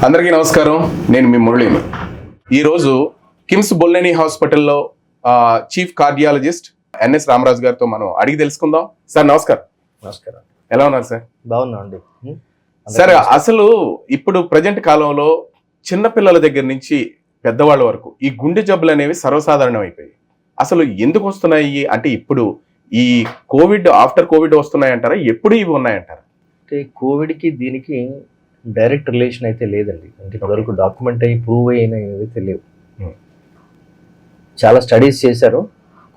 అందరికీ నమస్కారం. నేను మీ మురళిని. ఈరోజు కిమ్స్ బొల్లేని హాస్పిటల్లో చీఫ్ కార్డియాలజిస్ట్ ఎన్ఎస్ రామరాజు గారితో మనం అడిగి తెలుసుకుందాం. సార్ నమస్కారం. నమస్కారం. ఎలా ఉన్నారు సార్? బాగున్నా అండి. సార్, అసలు ఇప్పుడు ప్రజెంట్ కాలంలో చిన్నపిల్లల దగ్గర నుంచి పెద్దవాళ్ళ వరకు ఈ గుండె జబ్బులు అనేవి సర్వసాధారణం అయిపోయాయి. అసలు ఎందుకు వస్తున్నాయి అంటే ఇప్పుడు ఈ కోవిడ్ ఆఫ్టర్ కోవిడ్ వస్తున్నాయి అంటారా, ఎప్పుడు ఇవి ఉన్నాయంటారా? అంటే కోవిడ్కి దీనికి డైరెక్ట్ రిలేషన్ అయితే లేదండి. అంటే ఇప్పటివరకు డాక్యుమెంట్ అయ్యి ప్రూవ్ అయినవి లేవు. చాలా స్టడీస్ చేశారు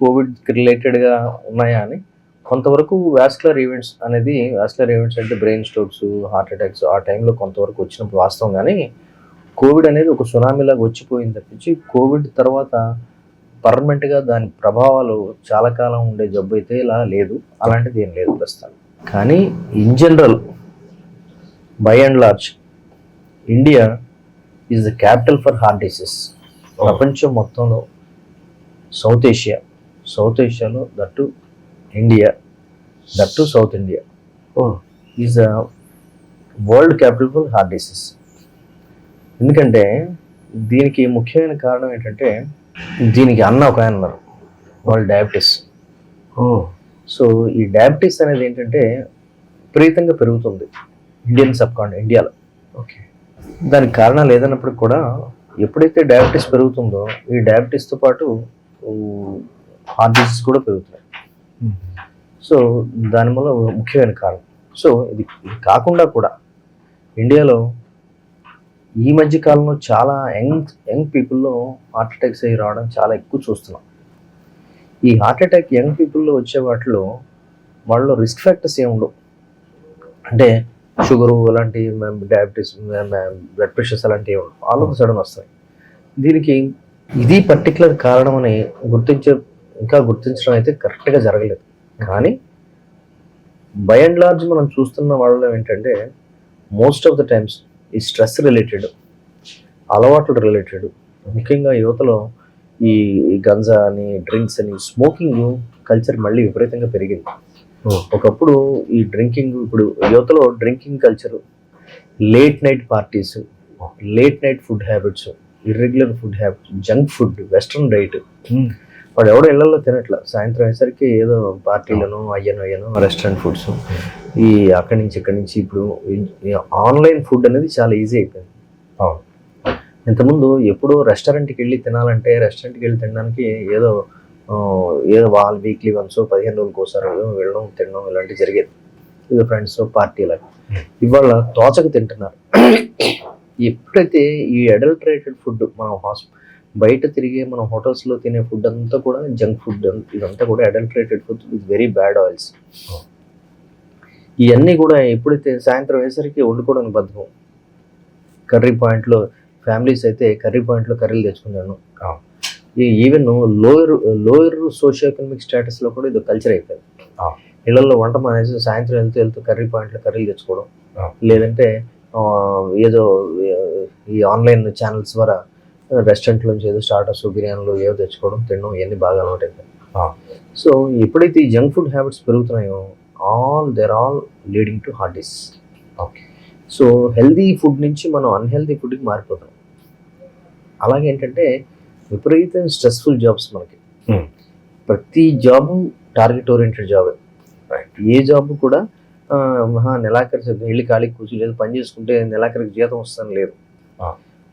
కోవిడ్కి రిలేటెడ్గా ఉన్నాయా అని. కొంతవరకు వాస్కులర్ ఈవెంట్స్ అంటే బ్రెయిన్ స్ట్రోక్స్, హార్ట్ అటాక్స్ ఆ టైంలో కొంతవరకు వచ్చినప్పుడు వాస్తవం. కానీ కోవిడ్ అనేది ఒక సునామీలాగా వచ్చిపోయింది తప్పించి కోవిడ్ తర్వాత పర్మనెంట్గా దాని ప్రభావాలు చాలా కాలం ఉండే జబ్బు అయితే ఇలా లేదు. అలాంటిది ఏం లేదు ప్రస్తుతం. కానీ in general by and large India is the capital for heart disease. ప్రపంచం మొత్తంలో సౌత్ ఏషియాలో that India, that south India is the world capital for heart disease. ఎందుకంటే దీనికి ముఖ్యమైన కారణం ఏంటంటే దీనికి ఒక ఆయన ఉన్నారు, వాళ్ళు డయాబెటీస్. సో ఈ డయాబెటీస్ అనేది ఏంటంటే విపరీతంగా పెరుగుతుంది ఇండియాలో. ఓకే, దానికి కారణాలు ఏదైనప్పటికి కూడా ఎప్పుడైతే డయాబెటీస్ పెరుగుతుందో ఈ డయాబెటీస్తో పాటు హార్ట్ డిసీజ్ కూడా పెరుగుతున్నాయి. సో దానివల్ల ముఖ్యమైన కారణం. సో ఇది కాకుండా కూడా ఇండియాలో ఈ మధ్య కాలంలో చాలా యంగ్ పీపుల్లో హార్ట్ అటాక్స్ అయ్యి రావడం చాలా ఎక్కువ చూస్తున్నాం. ఈ హార్ట్ అటాక్ యంగ్ పీపుల్లో వచ్చే వాటిలో వాళ్ళలో రిస్క్ ఫ్యాక్టర్స్ ఏమి ఉండవు. అంటే షుగరు అలాంటి, డయాబెటీస్, బ్లడ్ ప్రెషర్స్ అలాంటివి ఆల్ ఆఫ్ సడన్ వస్తాయి. దీనికి ఇది పర్టికులర్ కారణం అని గుర్తించడం అయితే కరెక్ట్గా జరగలేదు. కానీ బై అండ్ లార్జ్ మనం చూస్తున్న వాళ్ళలో ఏంటంటే మోస్ట్ ఆఫ్ ద టైమ్స్ ఈ స్ట్రెస్ రిలేటెడ్, అలవాట్లు రిలేటెడ్, ముఖ్యంగా యువతలో ఈ గంజా అని, డ్రింక్స్ అని, స్మోకింగ్ కల్చర్ మళ్ళీ విపరీతంగా పెరిగింది. ఒకప్పుడు ఈ ఇప్పుడు యువతలో drinking culture, late night parties, late night food habits, irregular food habits, junk food, western diet. వాడు ఎవడో ఇళ్లలో తినట్ల, సాయంత్రం అయ్యేసరికి ఏదో పార్టీలను అయ్యను రెస్టారెంట్ ఫుడ్స్, ఈ అక్కడి నుంచి ఇప్పుడు ఆన్లైన్ ఫుడ్ అనేది చాలా ఈజీ అయిపోయింది. ఇంతకుముందు ఎప్పుడో రెస్టారెంట్కి వెళ్ళి తినడానికి ఏదో వాళ్ళు వీక్లీ వన్స్ 15 రోజులకు ఒకసారి వెళ్ళడం తినడం ఇలాంటివి జరిగేది. ఏదో ఫ్రెండ్స్ పార్టీలకు. ఇవాళ తోచక తింటున్నారు. ఎప్పుడైతే ఈ అడల్టరేటెడ్ ఫుడ్ మనం బయట తిరిగే మనం హోటల్స్లో తినే ఫుడ్ అంతా కూడా జంక్ ఫుడ్, ఇదంతా కూడా adulterated food with very bad oils. ఇవన్నీ కూడా ఎప్పుడైతే సాయంత్రం అయ్యేసరికి వండుకోవడానికి బద్ధకం. కర్రీ పాయింట్లో ఫ్యామిలీస్ అయితే కర్రీలు తెచ్చుకున్నాను. ఈవెన్ లోయర్ సోషియో ఎకనామిక్ స్టేటస్లో కూడా ఇది కల్చర్ అయిపోయింది. ఇళ్లలో వంట మానేసి సాయంత్రం వెళ్తూ కర్రీ పాయింట్లో కర్రీలు తెచ్చుకోవడం, లేదంటే ఏదో ఈ ఆన్లైన్ ఛానల్స్ ద్వారా రెస్టారెంట్ నుంచి ఏదో స్టార్టర్స్, బిర్యానీలు ఏదో తెచ్చుకోవడం, తినడం, ఇవన్నీ బాగా అలవాటు అయిపోయింది. సో ఎప్పుడైతే ఈ జంక్ ఫుడ్ హ్యాబిట్స్ పెరుగుతున్నాయో they're all leading to heart disease. Okay, so healthy food నుంచి మనం అన్హెల్దీ ఫుడ్కి మారిపోతాం. అలాగే ఏంటంటే విపరీతం స్ట్రెస్ఫుల్ జాబ్స్ మనకి. ప్రతి జాబు టార్గెట్ ఓరియంటెడ్ జాబ్. ఏ జాబ్ కూడా నెలాఖరి వెళ్ళి ఖాళీ కూర్చొని లేదు పని చేసుకుంటే నెలాఖరికి జీతం వస్తుందని లేదు.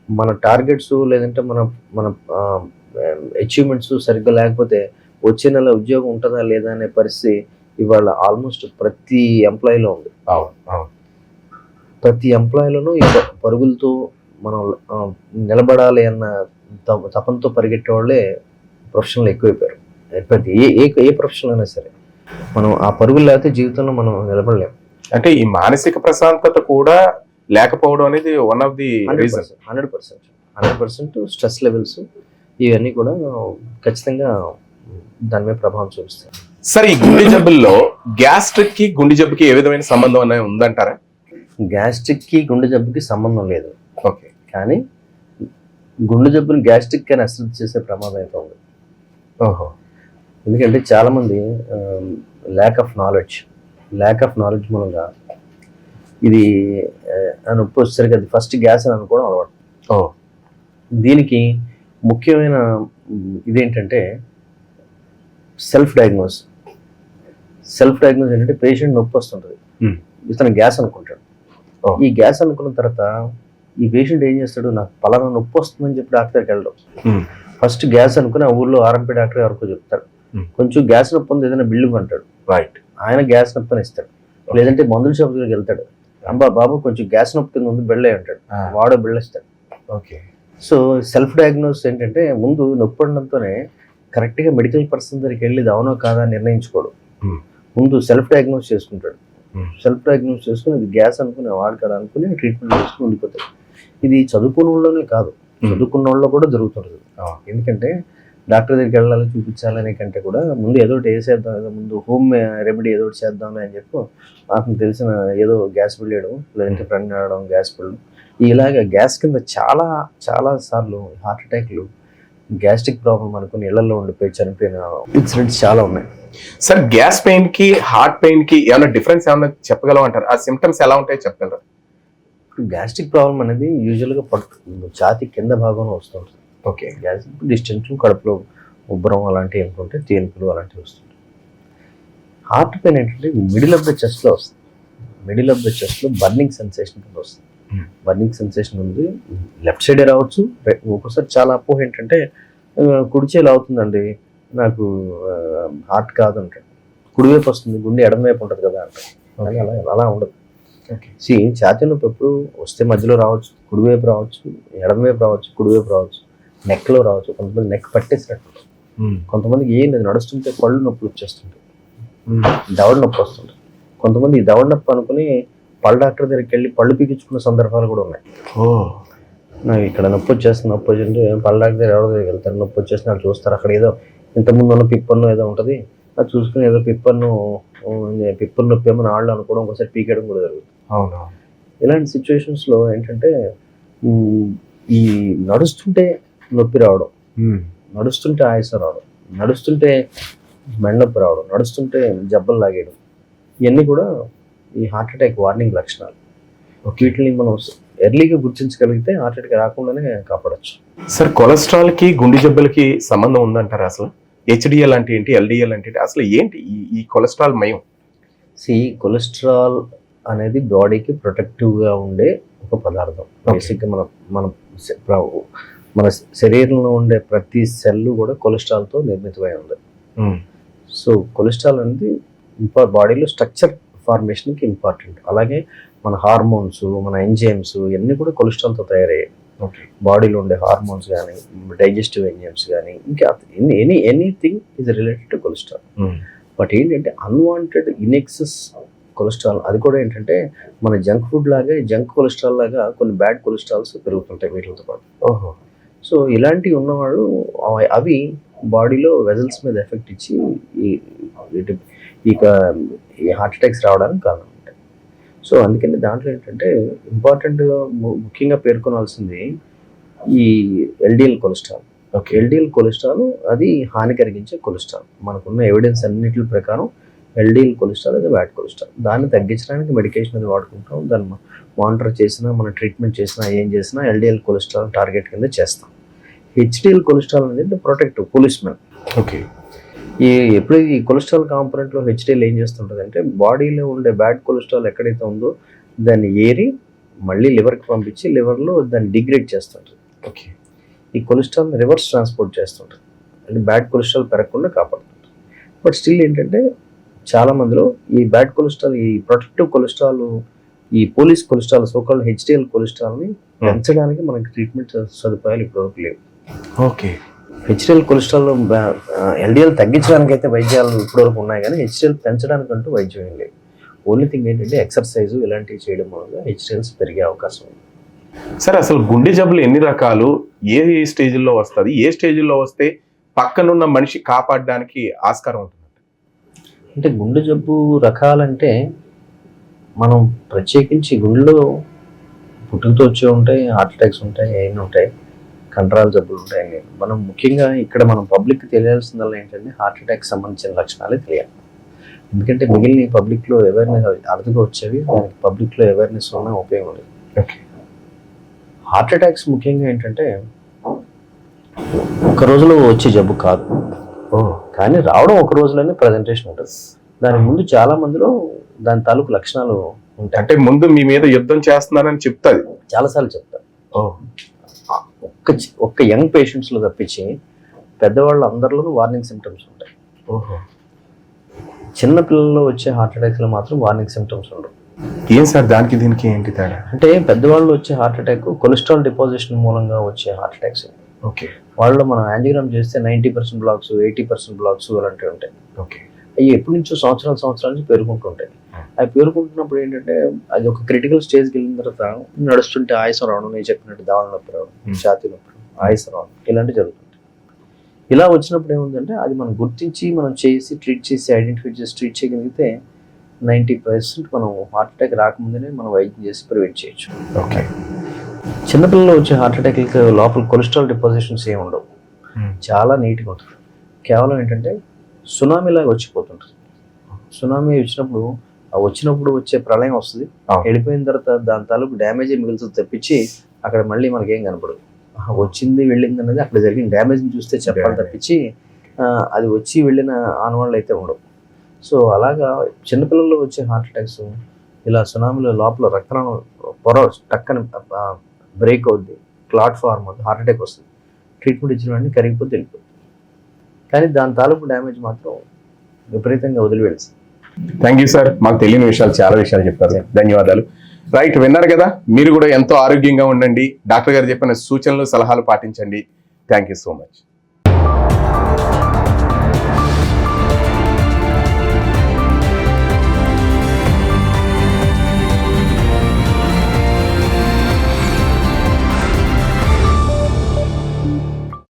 మన టార్గెట్స్ లేదంటే మన అచీవ్మెంట్స్ సరిగ్గా లేకపోతే వచ్చే నెల ఉద్యోగం ఉంటుందా లేదా అనే పరిస్థితి ఇవాళ ఆల్మోస్ట్ ప్రతి ఎంప్లాయీలో ఉంది. ప్రతి ఎంప్లాయీలోనూ పరుగులతో మనం నిలబడాలి అన్న తపంతో పరిగెట్టే వాళ్ళే ప్రొఫెషనల్ ఎక్కువైపోయారు. ప్రతి ఏ ప్రొఫెషనల్ అయినా సరే మనం ఆ పరుగులు లేకపోతే జీవితంలో మనం నిలబడలేము. అంటే ఈ మానసిక ప్రశాంతత కూడా లేకపోవడం అనేది one of the 100% stress levels ఇవన్నీ కూడా ఖచ్చితంగా దాని మీద ప్రభావం చూపిస్తాయి. సరే, ఈ గుండె జబ్బుల్లో గ్యాస్ట్రిక్ కి గుండె జబ్బుకి ఏ విధమైన సంబంధం అనేది ఉందంటారా? గ్యాస్ట్రిక్ కి గుండె జబ్బుకి సంబంధం లేదు. ఓకే, కానీ గుండె జబ్బుని గ్యాస్ట్రిక్ అని అశ్రద్ధ చేసే ప్రమాదం అయితే ఉంది. ఎందుకంటే చాలామంది ల్యాక్ ఆఫ్ నాలెడ్జ్ మూలంగా ఇది నొప్పి వచ్చేసరికి అది ఫస్ట్ గ్యాస్ అని అనుకోవడం అలవాటు. ఓ దీనికి ముఖ్యమైన ఇదేంటంటే సెల్ఫ్ డయాగ్నోస్ ఏంటంటే పేషెంట్ నొప్పి వస్తుంటుంది, ఇతను గ్యాస్ అనుకుంటాడు. ఈ గ్యాస్ అనుకున్న తర్వాత ఈ పేషెంట్ ఏం చేస్తాడు, నాకు పలానా నొప్పి వస్తుందని చెప్పి డాక్టర్కి వెళ్ళడం. ఫస్ట్ గ్యాస్ అనుకుని ఆ ఊర్లో ఆర్ఎంపీ డాక్టర్ ఎవరికో చెప్తాడు, కొంచెం గ్యాస్ నొప్పి ఉంది ఏదైనా బిల్లు అంటాడు. రైట్, ఆయన గ్యాస్ నొప్పి అని ఇస్తాడు. లేదంటే మందుల షాప్ దగ్గరికి వెళ్తాడు, అబ్బా బాబు కొంచెం గ్యాస్ నొప్పి కింద ఉంది బెళ్ళే అంటాడు, వాడు బెళ్ళిస్తాడు. ఓకే. సో సెల్ఫ్ డయాగ్నోస్ ఏంటంటే ముందు నొప్పి ఉండడంతోనే కరెక్ట్గా మెడికల్ పర్సన్ దగ్గరికి వెళ్ళి ఇది అవునో కాదా నిర్ణయించుకోడు, ముందు సెల్ఫ్ డయాగ్నోస్ చేసుకుంటాడు. సెల్ఫ్ డయాగ్నోస్ చేసుకుని అది గ్యాస్ అనుకుని వాడుకోవడం అనుకుని ట్రీట్మెంట్ చేసుకుని ఉండిపోతాడు. ఇది చదువుకున్న వాళ్ళనే కాదు, చదువుకున్న వాళ్ళలో కూడా జరుగుతుంటుంది. ఎందుకంటే డాక్టర్ దగ్గరికి వెళ్ళాలి చూపించాలనే కంటే కూడా ముందు ఏదో ఒకటి వేసేద్దాం, ఏదో ముందు హోమ్ రెమెడీ ఏదో ఒకటి చేద్దాం అని చెప్పి నాకు తెలిసిన ఏదో గ్యాస్ బిల్ వేయడం, లేదంటే ఫ్రెండ్ ఆడడం గ్యాస్ బిల్, ఇలాగ గ్యాస్ కింద చాలా చాలా సార్లు హార్ట్ అటాక్లు గ్యాస్ట్రిక్ ప్రాబ్లం అనుకుని ఇళ్లలో ఉండిపోయి చనిపోయిన ఇన్సిడెంట్స్ చాలా ఉన్నాయి. సార్ గ్యాస్ పెయిన్ కి హార్ట్ పెయిన్ కి ఏమైనా డిఫరెన్స్ ఏమైనా చెప్పగలవు అంటారు? ఆ సిమ్టమ్స్ ఎలా ఉంటాయో చెప్పగలరా? ఇప్పుడు గ్యాస్ట్రిక్ ప్రాబ్లం అనేది యూజువల్గా ఛాతీ కింద భాగంలో వస్తుంటుంది. ఓకే. గ్యాస్ డిస్టెన్స్ కడుపులో ఉబ్బరం అలాంటివి ఏమిటంటే తేన్పులు అలాంటివి వస్తుంటాయి. హార్ట్ పెయిన్ ఏంటంటే మిడిల్ ఆఫ్ ద చెస్ట్లో వస్తుంది. మిడిల్ ఆఫ్ ద చెస్ట్లో బర్నింగ్ సెన్సేషన్ కింద వస్తుంది. బర్నింగ్ సెన్సేషన్ ఉంది, లెఫ్ట్ సైడే రావచ్చు. ఒక్కోసారి చాలా అపోహ ఏంటంటే కుడి చేయి అవుతుందండి నాకు హార్ట్ కాదు అంటాడు, కుడివైపు వస్తుంది గుండె ఎడమవైపు ఉంటుంది కదా అంటారు. అలా అలా ఉండదు. ఛాతీ నొప్పి ఎప్పుడు వస్తే మధ్యలో రావచ్చు, కుడివైపు రావచ్చు, ఎడమవైపు రావచ్చు, కుడివైపు రావచ్చు, నెక్లో రావచ్చు. కొంతమంది నెక్ పట్టేసినట్టు, కొంతమందికి ఏం లేదు నడుస్తుంటే పళ్ళు నొప్పులు వచ్చేస్తుంటాయి, దవడ నొప్పి వస్తుంటాయి. కొంతమంది ఈ దవడ నొప్పి అనుకుని పళ్ళ డాక్టర్ దగ్గరికి వెళ్ళి పళ్ళు పీకించుకున్న సందర్భాలు కూడా ఉన్నాయి. నాకు ఇక్కడ నొప్పి వచ్చేస్తుంటే పళ్ళ డాక్టర్ దగ్గర ఎవరి దగ్గరికి వెళ్తారు, నొప్పి వచ్చేసి నాకు చూస్తారు, అక్కడ ఏదో ఇంతకుముందు ఉన్న పిప్పన్ను ఏదో ఉంటుంది, అది చూసుకుని ఏదో పిప్పన్ను నొప్పి ఏమో నాళ్ళు అనుకోవడం, ఒకసారి పీకేయడం కూడా జరుగుతుంది. అవును. ఇలాంటి సిచ్యువేషన్స్లో ఏంటంటే ఈ నడుస్తుంటే నొప్పి రావడం, నడుస్తుంటే ఆయాసం రావడం, నడుస్తుంటే మెడనొప్పి రావడం, నడుస్తుంటే జబ్బలు లాగేయడం, ఇవన్నీ కూడా ఈ హార్ట్ అటాక్ వార్నింగ్ లక్షణాలు. వీటిని మనం ఎర్లీగా గుర్తించగలిగితే హార్ట్ అటాక్ రాకుండానే కాపాడచ్చు. సార్ కొలెస్ట్రాల్ కి గుండె జబ్బులకి సంబంధం ఉందంటారా? అసలు హెచ్డిఎల్ అంటే ఏంటి, ఎల్డిఎల్ అంటే ఏంటి, అసలు ఏంటి ఈ కొలెస్ట్రాల్ మయం? కొలెస్ట్రాల్ అనేది బాడీకి ప్రొటెక్టివ్గా ఉండే ఒక పదార్థం. బేసిక్గా మన శరీరంలో ఉండే ప్రతి సెల్ కూడా కొలెస్ట్రాల్తో నిర్మితమై ఉంది. సో కొలెస్ట్రాల్ అనేది బాడీలో స్ట్రక్చర్ ఫార్మేషన్కి ఇంపార్టెంట్. అలాగే మన హార్మోన్స్, మన ఎంజైమ్స్ ఇవన్నీ కూడా కొలెస్ట్రాల్తో తయారయ్యాయి. బాడీలో ఉండే హార్మోన్స్ కానీ, డైజెస్టివ్ ఎంజైమ్స్ కానీ, ఇంకా anything is related to cholesterol. But ఏంటంటే అన్వాంటెడ్ ఇన్ఎక్సెస్ కొలెస్ట్రాల్, అది కూడా ఏంటంటే మన జంక్ ఫుడ్ లాగా జంక్ కొలెస్ట్రాల్ లాగా కొన్ని బ్యాడ్ కొలెస్ట్రాల్స్ పెరుగుతుంటాయి వీటితో పాటు. సో ఇలాంటివి ఉన్నవాళ్ళు అవి బాడీలో వెజల్స్ మీద ఎఫెక్ట్ ఇచ్చి ఈ హార్ట్ అటాక్స్ రావడానికి కారణం ఉంటాయి. సో అందుకని దాంట్లో ఏంటంటే ఇంపార్టెంట్గా ముఖ్యంగా పేర్కొనాల్సింది ఈ ఎల్డిఎల్ కొలెస్ట్రాల్. ఎల్డిఎల్ కొలెస్ట్రాల్ అది హాని కలిగించే కొలెస్ట్రాల్. మనకున్న ఎవిడెన్స్ అన్నిటి ప్రకారం ఎల్డిఎల్ కొలెస్ట్రాల్ అది బ్యాడ్ కొలెస్ట్రాల్. దాన్ని తగ్గించడానికి మెడికేషన్ అది వాడుకుంటాం. దాన్ని మానిటర్ చేసినా, మన ట్రీట్మెంట్ చేసినా, ఏం చేసినా ఎల్డిఎల్ కొలెస్ట్రాల్ టార్గెట్ కింద చేస్తాం. హెచ్డిఎల్ కొలెస్ట్రాల్ అనేది ప్రొటెక్టివ్ పోలీస్మెన్. ఓకే. ఎప్పుడు ఈ కొలెస్ట్రాల్ కాంపోనెంట్లో హెచ్డిఎల్ ఏం చేస్తుంటుంది అంటే బాడీలో ఉండే బ్యాడ్ కొలెస్ట్రాల్ ఎక్కడైతే ఉందో దాన్ని ఏరి మళ్ళీ లివర్కి పంపించి లివర్లో దాన్ని డిగ్రేడ్ చేస్తుంటుంది. ఓకే. ఈ కొలెస్ట్రాల్ రివర్స్ ట్రాన్స్పోర్ట్ చేస్తుంటుంది, అంటే బ్యాడ్ కొలెస్ట్రాల్ పెరగకుండా కాపాడుతుంది. బట్ స్టిల్ ఏంటంటే చాలా మందిలో ఈ బ్యాడ్ కొలెస్ట్రాల్, ఈ ప్రొటెక్టివ్ కొలెస్ట్రాల్, ఈ పోలీస్ కొలెస్ట్రాల్, సోకాల్ హెచ్డిఎల్ కొలెస్ట్రాల్ని పెంచడానికి మనకి ట్రీట్మెంట్ సదుపాయాలు ఇప్పటివరకు లేవు. ఓకే. హెచ్డిఎల్ కొలెస్ట్రాల్, ఎల్డిఎల్ తగ్గించడానికి అయితే వైద్యాలు ఇప్పటివరకు ఉన్నాయి, కానీ హెచ్డిఎల్ పెంచడానికంటూ వైద్యం ఏం లేదు. ఓన్లీ థింగ్ ఏంటంటే ఎక్సర్సైజు ఇలాంటివి చేయడం వల్ల హెచ్డిఎల్స్ పెరిగే అవకాశం ఉంది. సార్ అసలు గుండె జబ్బులు ఎన్ని రకాలు, ఏ స్టేజ్లో వస్తుంది, ఏ స్టేజ్లో వస్తే పక్కనున్న మనిషి కాపాడడానికి ఆస్కారం ఉంటుంది? అంటే గుండె జబ్బు రకాలంటే మనం ప్రత్యేకించి గుండెలో పుట్టుకతో వచ్చే ఉంటాయి, హార్ట్ అటాక్స్ ఉంటాయి, ఏమి ఉంటాయి, కండరాల జబ్బులు ఉంటాయి. మనం ముఖ్యంగా ఇక్కడ మనం పబ్లిక్కి తెలియాల్సిందల్లా ఏంటంటే హార్ట్ అటాక్ సంబంధించిన లక్షణాలే తెలియాలి. ఎందుకంటే మిగిలిన పబ్లిక్లో అవేర్నెస్ అరుదుగా వచ్చేవి, దానికి పబ్లిక్లో అవేర్నెస్ ఉన్న ఉపయోగం లేదు. ఓకే. హార్ట్ అటాక్స్ ముఖ్యంగా ఏంటంటే ఒక రోజులో వచ్చే జబ్బు కాదు, కానీ రావడం ఒక రోజులోనే ప్రజెంటేషన్ ఉంటుంది. దానికి ముందు చాలా మందిలో దాని తాలూకు లక్షణాలు ఉంటాయి. అంటే ముందు మీ మీద యుద్ధం చేస్తున్నారని చెప్తాది. చాలాసార్లు చెప్తారు. ఒక్క యంగ్ పేషెంట్స్లో తప్పించి పెద్దవాళ్ళు అందరిలోనూ వార్నింగ్ సిమ్టమ్స్ ఉంటాయి. చిన్న పిల్లల్లో వచ్చే హార్ట్ అటాక్స్లో మాత్రం వార్నింగ్ సిమ్టమ్స్ ఉండవు. ఏం సార్ దానికి దీనికి ఏంటి తేడా? అంటే పెద్దవాళ్ళు వచ్చే హార్ట్ అటాక్ కొలెస్ట్రాల్ డిపాజిషన్ మూలంగా వచ్చే హార్ట్ అటాక్స్. ఓకే. వాళ్ళలో మనం యాంజియోగ్రామ్ చేస్తే 90% బ్లాక్స్, 80% బ్లాక్స్ అలాంటివి ఉంటాయి. ఓకే. అవి ఎప్పటి నుంచో సంవత్సరాల నుంచి పెరుగుకుంటుంటాయి. అవి పెరుగుకుంటున్నప్పుడు ఏంటంటే అది ఒక క్రిటికల్ స్టేజ్కి వెళ్ళిన తర్వాత నడుస్తుంటే ఆయాసం రావడం, నేను చెప్పినట్టు దావణ నొప్పి రావడం, ఛాతీ నొప్పి, ఆయాసం రావడం ఇలాంటివి జరుగుతుంటాయి. ఇలా వచ్చినప్పుడు ఏముందంటే అది మనం గుర్తించి మనం చేసి ట్రీట్ చేసి ఐడెంటిఫై చేసి ట్రీట్ చేయగలిగితే 90% మనం హార్ట్ అటాక్ రాకముందే మనం వైద్యం చేసి ప్రివెంట్ చేయొచ్చు. ఓకే. చిన్నపిల్లల్లో వచ్చే హార్ట్ అటాక్లకి లోపల కొలెస్ట్రాల్ డిపాజిషన్స్ ఏమి ఉండవు, చాలా నీట్గా ఉంటుంది. కేవలం ఏంటంటే సునామీలాగా వచ్చిపోతుంటుంది. సునామీ వచ్చినప్పుడు వచ్చే ప్రళయం వస్తుంది, వెళ్ళిపోయిన తర్వాత దాని తాలూకు డ్యామేజే మిగులుతుంది తప్పించి అక్కడ మళ్ళీ మనకేం కనపడదు. వచ్చింది వెళ్ళింది అనేది అక్కడ జరిగిన డ్యామేజ్ని చూస్తే చెప్పాలి తప్పించి అది వచ్చి వెళ్ళిన ఆనవాళ్ళు అయితే ఉండవు. సో అలాగా చిన్నపిల్లల్లో వచ్చే హార్ట్ అటాక్స్ ఇలా సునామీలో లోపల రక్తనాళం పొర టక్కని బ్రేక్ అవుద్ది, క్లాట్ ఫార్మ్ అవుతుంది, హార్ట్ అటాక్ వస్తుంది. ట్రీట్మెంట్ ఇచ్చిన వెంటనే కరిగిపోతే వెళ్ళిపోతుంది. కానీ దాని తాలూకు డ్యామేజ్ మాత్రం విపరీతంగా వదిలి వెళ్తుంది. థ్యాంక్ యూ సార్, మాకు తెలియని విషయాలు చాలా విషయాలు చెప్పారు. ధన్యవాదాలు. రైట్, విన్నారు కదా, మీరు కూడా ఎంతో ఆరోగ్యంగా ఉండండి. డాక్టర్ గారు చెప్పిన సూచనలు సలహాలు పాటించండి. Thank you so much.